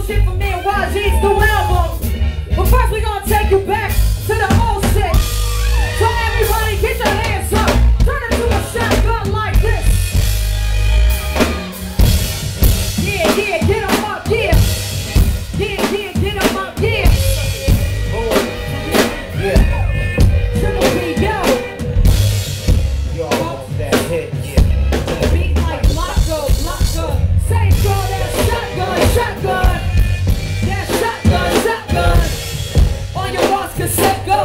new shit from me and Waajeed's new album. But first we gonna take you back to the old shit. So everybody get your hands up. Turn it to a shotgun like this. Yeah, yeah, get 'em up, yeah. Yeah, yeah, get 'em up, yeah. Yeah. Triple B, yo. Y'all want that hit, yeah. Beat like Blanco. Say throw that shotgun. That shotgun. On your boss cassette go.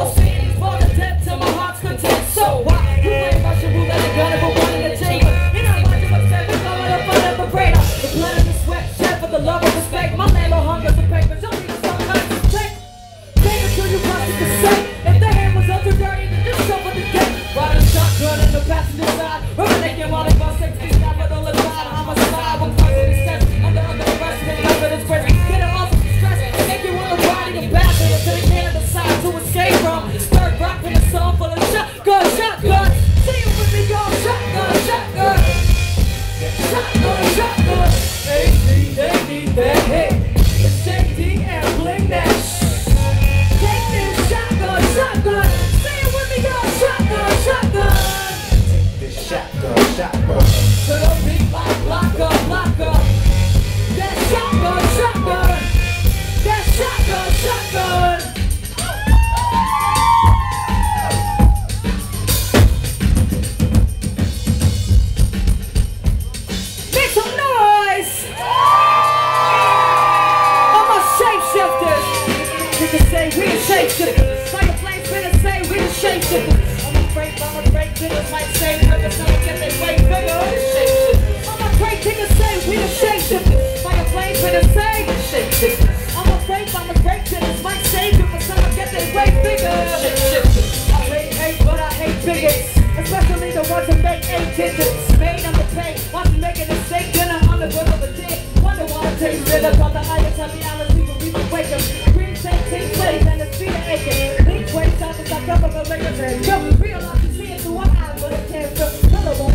For the death to my heart's content. So why you ain't Russian roulette and gun for one in the chamber? You're not watching what's happening, going up under the radar. The blood and the sweat, shed for the love and respect. My land on hunger for papers. Y'all need to stop trying to take. Take it till you bust the cassette. If the hand was up too dirty, then just show for the deck. Ride a shotgun in the passenger side. Running naked while they bust 60 down with all the line. I'm a slide with crazy steps. Under arrest, getting under this prison. Get it off some stress. Make you want to ride in the back until the can decide to escape from. Start rocking a song full of shotgun. See you with me, go shotgun. Shotgun. They need that hit. It's JD and bling that. Take this shotgun. See you with me, go shotgun. Take this shotgun. To the beat like lock up. That shotgun. That shotgun. Make some noise! I'm a shapeshifter. You can say we a shapeshifters. Fireflames finna say we the shapeshifters. I'm afraid niggas might say niggas never get their way bigger. I'm afraid niggas say we the shapeshifters. Fireflames finna say we the shapeshifters. I'm afraid niggas might say niggas never get their way bigger. Shapeshifters. I hate, but I hate bigots. Especially the ones that make 8 digits. Made on the pay, once you make a mistake, then I'm on the birth of a dick. Wonder why I taste bitter, cause the highest of reality will be the wake up. Green take place and the speed of aching. Link waves out as I cover the layers and jump. Realize you see it through one eye, but it can't feel. Color won't